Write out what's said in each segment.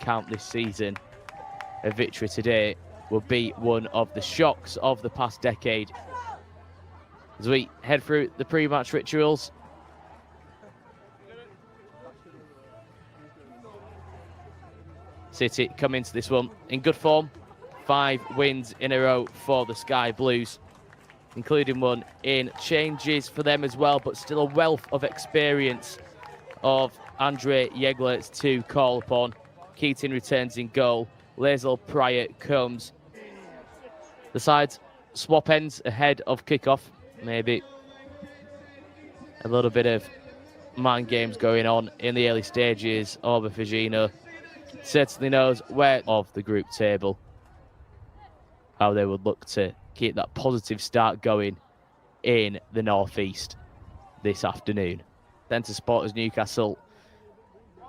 count this season, a victory today will be one of the shocks of the past decade. As we head through the pre-match rituals, City come into this one in good form. 5 wins in a row for the Sky Blues, including one in changes for them as well, but still a wealth of experience of Andre Jegler to call upon. Keating returns in goal. Lazel Pryor comes. The sides swap ends ahead of kickoff. Maybe a little bit of mind games going on in the early stages. Orba Figino certainly knows where of the group table, how they would look to keep that positive start going in the northeast this afternoon. Centre Supporters Newcastle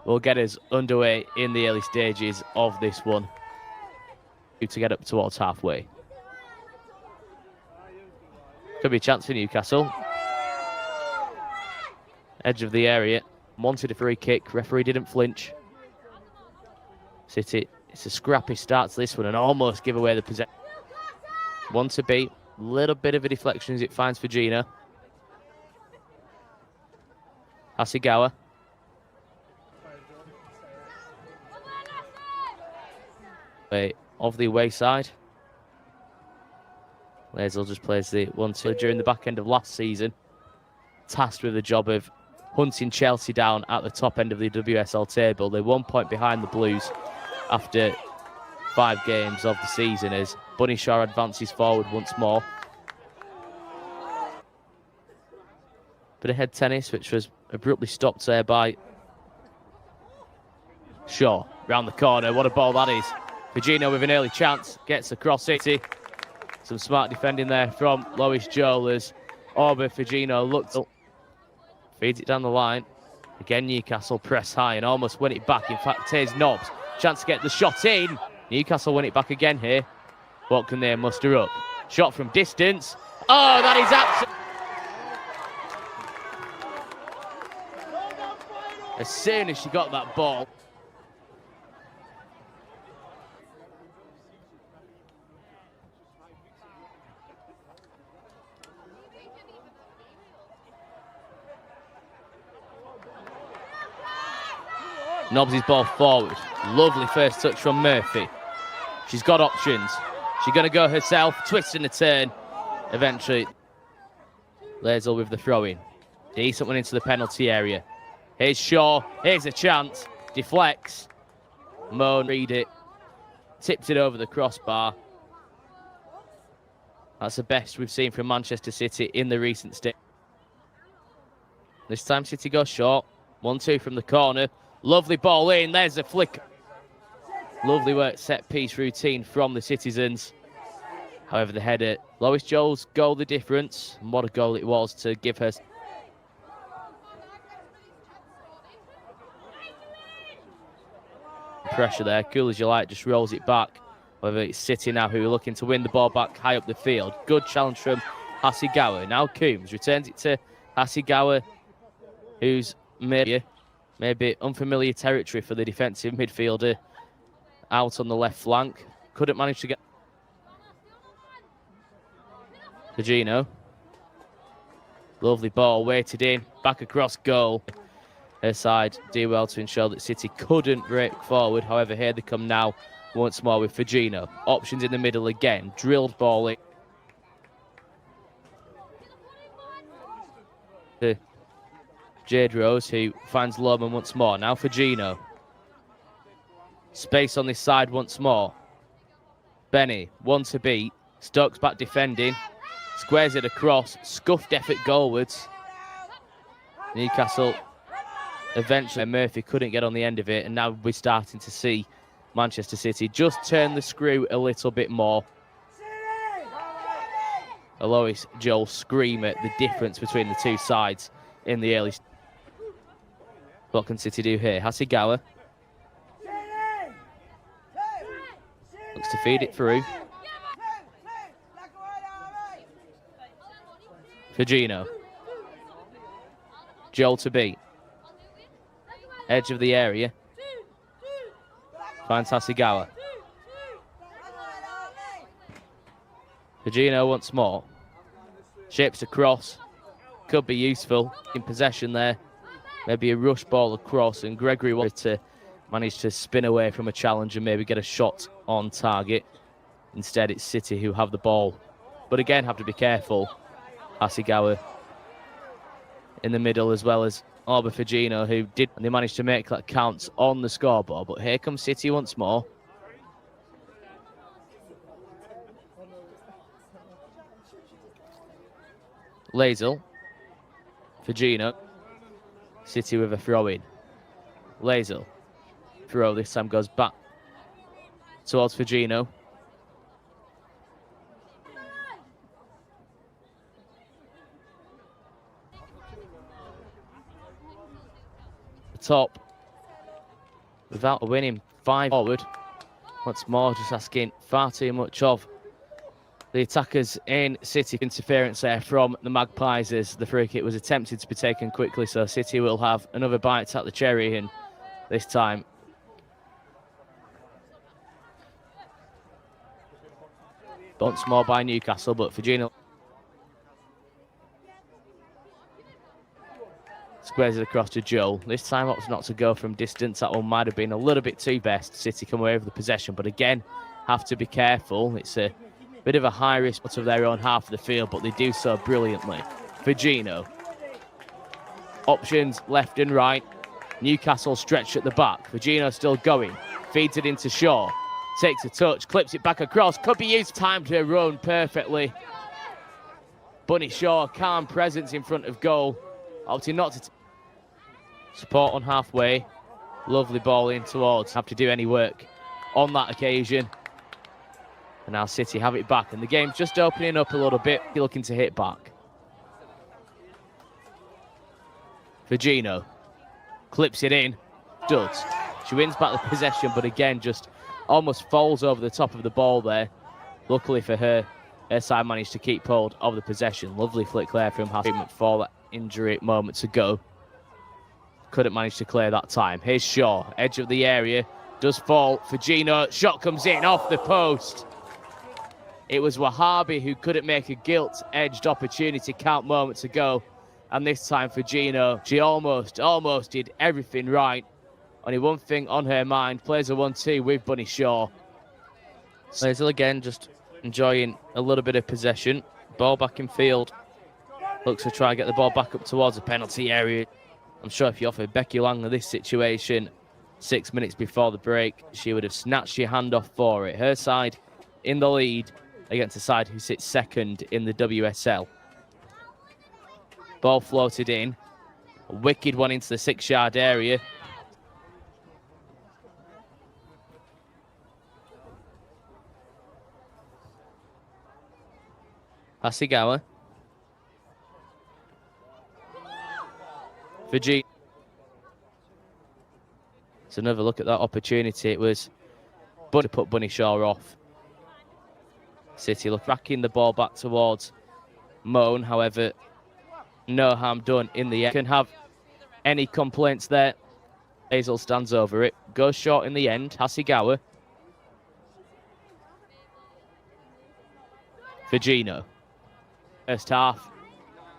will get us underway in the early stages of this one to get up towards halfway. Could be a chance for Newcastle. Edge of the area, wanted a free kick, referee didn't flinch. City, it's a scrappy start to this one and almost give away the possession. One to beat, little bit of a deflection as it finds Figino. Hasegawa. Of the away side. Lazel just plays the 1-2 during the back end of last season. Tasked with the job of hunting Chelsea down at the top end of the WSL table. They're 1 point behind the Blues after 5 games of the season as Bunny Shaw advances forward once more. Bit of head tennis, which was abruptly stopped there by Shaw. Round the corner, what a ball that is. Figino with an early chance, gets across City. Some smart defending there from Lois Joel as Orba Figino looks up, feeds it down the line. Again, Newcastle press high and almost win it back. In fact, here's Nobbs, chance to get the shot in. Newcastle win it back again here. What can they muster up? Shot from distance. Oh, that is absolutely... As soon as she got that ball. Nobbs' ball forward. Lovely first touch from Murphy. She's got options. She's going to go herself, twist and a turn. Eventually, Lazel with the throw-in. Decent one into the penalty area. Here's Shaw. Here's a chance. Deflects. Moan, read it. Tips it over the crossbar. That's the best we've seen from Manchester City in the recent state. This time City goes short. 1-2 from the corner. Lovely ball in. There's a flick. Lovely work set piece routine from the citizens. However, the header, Lois Joel's goal the difference. And what a goal it was to give her. Pressure there. Cool as you like, just rolls it back. However, it's City now who are looking to win the ball back high up the field. Good challenge from Hasegawa. Now Coombs returns it to Hasegawa, who's maybe unfamiliar territory for the defensive midfielder out on the left flank. Couldn't manage to get Figino. Lovely ball weighted in, back across goal. Her side do well to ensure that City couldn't break forward. However, here they come now once more with Figino. Options in the middle again, drilled ball in. Jade Rose, who finds Lohman once more. Now Figino. Space on this side once more. Benny, one to beat. Stokes back defending. Squares it across. Scuffed effort goalwards. Newcastle eventually. Murphy couldn't get on the end of it. And now we're starting to see Manchester City just turn the screw a little bit more. Lois Joel scream at the difference between the two sides in the early. What can City do here? Hasegawa looks to feed it through. Figino. Joel to beat. Edge of the area. Finds Hasegawa. Fujino once more. Shapes a cross. Could be useful in possession there. Maybe a rush ball across, and Gregory wanted to manage to spin away from a challenge and maybe get a shot on target. Instead, it's City who have the ball. But again, have to be careful. Hasegawa in the middle, as well as Orba Fujino, who did, and they managed to make that count on the scoreboard. But here comes City once more. Lazel. Fujino. City with a throw-in. Lazel. Throw this time goes back towards Fujino. The top. Without a winning 5 forward. Once more, just asking far too much of the attackers in City. Interference there from the Magpies as the free kick was attempted to be taken quickly, so City will have another bite at the cherry, and this time once more by Newcastle, but Fujino squares it across to Joel. This time opts not to go from distance. That one might have been a little bit too best. City come away with the possession, but again, have to be careful. It's a bit of a high risk of their own half of the field, but they do so brilliantly. Fujino. Options left and right. Newcastle stretched at the back. Fujino still going. Feeds it into Shaw. Takes a touch, clips it back across. Could be used. Time to run perfectly. Bunny Shaw, calm presence in front of goal. Opting not to support on halfway. Lovely ball in towards. Have to do any work on that occasion. And now City have it back, and the game's just opening up a little bit. Looking to hit back. Fujino clips it in. Does. She wins back the possession, but again, just almost falls over the top of the ball there. Luckily for her, her side managed to keep hold of the possession. Lovely flick there from Hasegawa for that injury moments ago. Couldn't manage to clear that time. Here's Shaw, edge of the area. Does fall. Fujino, shot comes in off the post. It was Wahabi who couldn't make a gilt-edged opportunity count moments ago. And this time Fujino, she almost did everything right. Only one thing on her mind, plays a 1-2 with Bunny Shaw. Lazel again, just enjoying a little bit of possession. Ball back in field. Looks to try and get the ball back up towards the penalty area. I'm sure if you offered Becky Langer this situation 6 minutes before the break, she would have snatched your hand off for it. Her side in the lead against a side who sits second in the WSL. Ball floated in. A wicked one into the 6-yard area. Hasegawa. Fujino. It's another look at that opportunity. It was to put Bunny Shaw off. City look racking the ball back towards Moan. However, no harm done in the end. Can have any complaints there. Hazel stands over it. Goes short in the end. Hasegawa. Fujino. First half.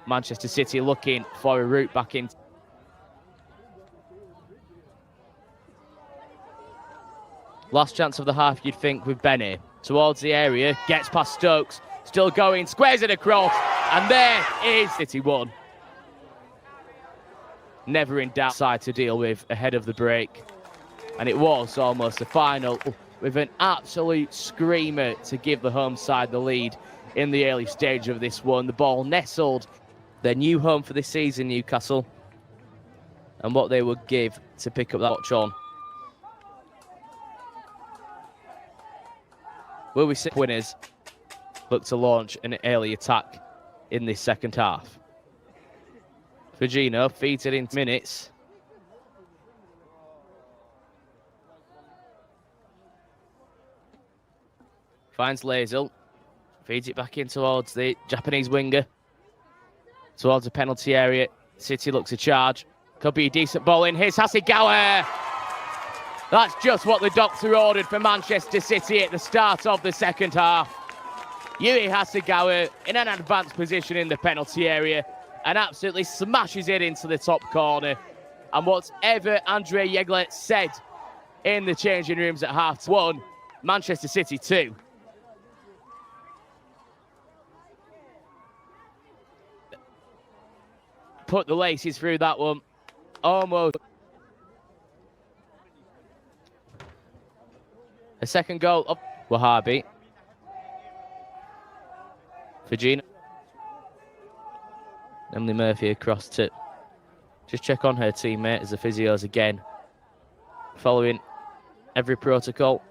Manchester City looking for a route back in. Last chance of the half, you'd think, with Benny. Towards the area, gets past Stokes, still going, squares it across, and there is City 1. Never in doubt side to deal with ahead of the break. And it was almost a final with an absolute screamer to give the home side the lead in the early stage of this one. The ball nestled their new home for this season, Newcastle, and what they would give to pick up that watch on. Will we see winners look to launch an early attack in this second half? Fujino feeds it in minutes. Finds Lazel. Feeds it back in towards the Japanese winger. Towards the penalty area. City looks to charge. Could be a decent ball in. Here's Hasegawa. That's just what the doctor ordered for Manchester City at the start of the second half. Yui Hasegawa in an advanced position in the penalty area and absolutely smashes it into the top corner. And whatever Andre Yeglet said in the changing rooms at half-1, Manchester City 2. Put the laces through that one. Almost. A second goal of Wahabi. Virginia. Emily Murphy across to just check on her teammate as the physios again, following every protocol.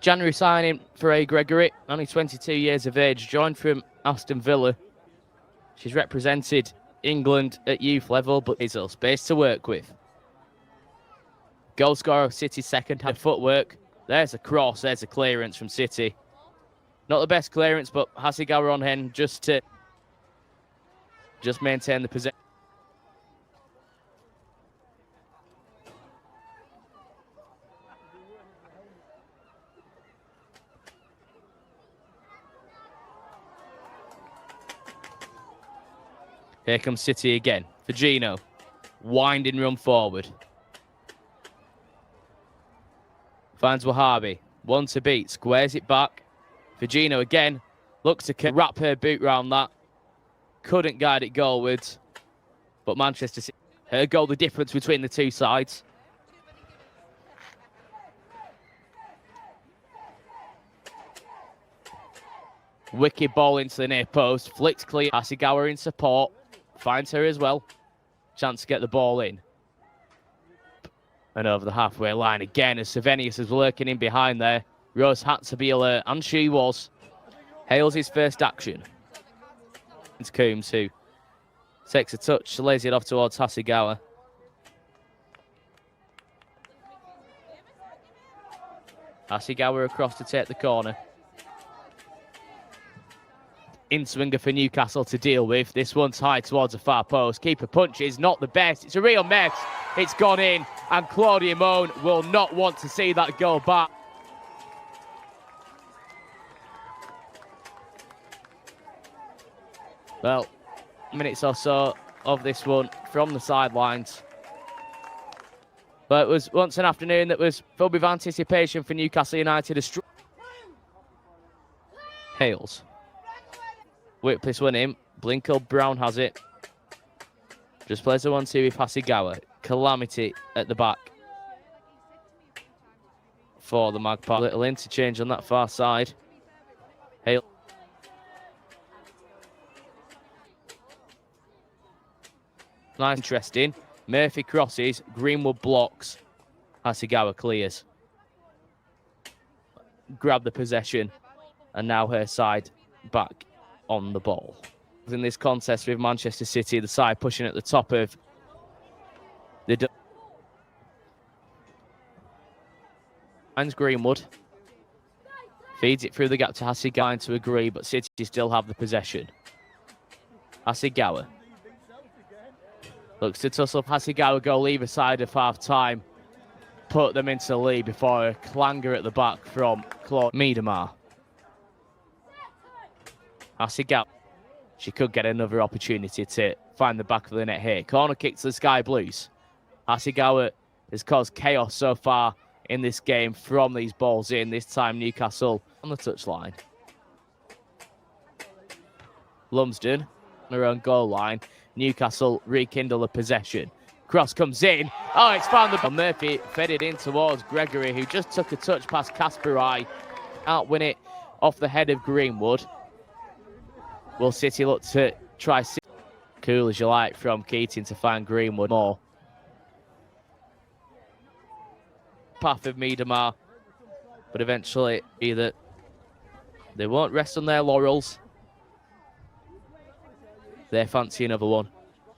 January signing for A. Gregory, only 22 years of age, joined from Aston Villa. She's represented England at youth level, but there's little space to work with. Goal scorer of City second, had footwork. There's a cross, there's a clearance from City. Not the best clearance, but Hasegawa on hand just to maintain the possession. Here comes City again. Virginia, winding run forward. Finds Wahabi, one to beat, squares it back. Virginia again, looks to wrap her boot round that. Couldn't guide it goalwards. But Manchester City, her goal, the difference between the two sides. Wicked ball into the near post, flicks clear. Hasegawa in support. Finds her as well. Chance to get the ball in. And over the halfway line again as Savenius is lurking in behind there. Rose had to be alert, and she was. Hails his first action. It's Coombs who takes a touch, lays it off towards Hasegawa. Hasegawa across to take the corner. In-swinger for Newcastle to deal with. This one's high towards the far post. Keeper punches, not the best. It's a real mess. It's gone in, and Claudia Moan will not want to see that goal back. Well, minutes or so of this one from the sidelines. But it was once an afternoon that was filled with anticipation for Newcastle United. Hales. Whip this one in. Blinko Brown has it. Just plays the 1-2 with Hasegawa. Calamity at the back for the Magpie. Little interchange on that far side. Hale. Nice, interesting. Murphy crosses. Greenwood blocks. Hasegawa clears. Grab the possession. And now her side back on the ball. In this contest with Manchester City, the side pushing at the top of the... Finds Greenwood. Feeds it through the gap to Hasegawa to agree, but City still have the possession. Hasegawa. Looks to tussle up Hasegawa, goal either side of half-time. Put them into the lead before a clanger at the back from Claude Miedemar. Hasegawa. She could get another opportunity to find the back of the net here. Corner kick to the Sky Blues. Hasegawa has caused chaos so far in this game from these balls in. This time Newcastle on the touchline. Lumsden on her own goal line. Newcastle rekindle the possession. Cross comes in. Oh, it's found the... Murphy fed it in towards Gregory, who just took a touch past Kasparai. Outwin it off the head of Greenwood. Will City look to try cool as you like from Keating to find Greenwood more? Path of Miedemar, but eventually either they won't rest on their laurels. They fancy another one.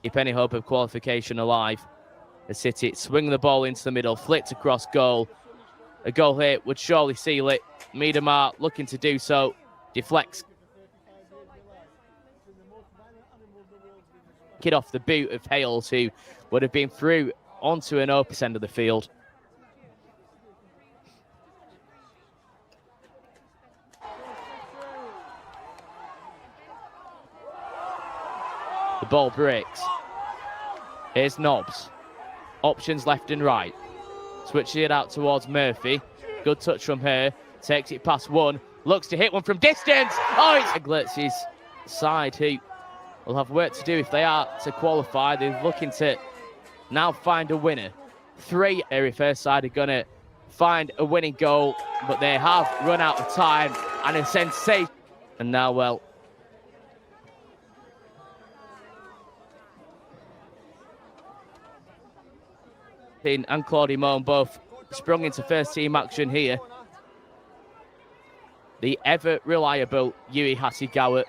keep any hope of qualification alive. As City swing the ball into the middle, flicked across goal. A goal here would surely seal it. Miedemar looking to do so, deflects. Kid off the boot of Hales, who would have been through onto an opus end of the field. The ball breaks. Here's Nobbs. Options left and right. Switching it out towards Murphy. Good touch from her. Takes it past one. Looks to hit one from distance. Oh, it's Eglert's side, who will have work to do if they are to qualify. They're looking to now find a winner. 3 area first side are going to find a winning goal, but they have run out of time, and a sensation. And now, well, and Claudie Moan both sprung into first team action here. The ever reliable Yui Hasegawa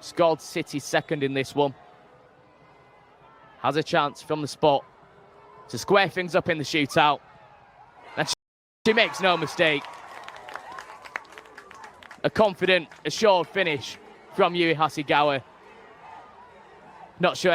scored City second in this one. Has a chance from the spot to square things up in the shootout. And she makes no mistake. A confident, assured finish from Yui Hasegawa. Not sure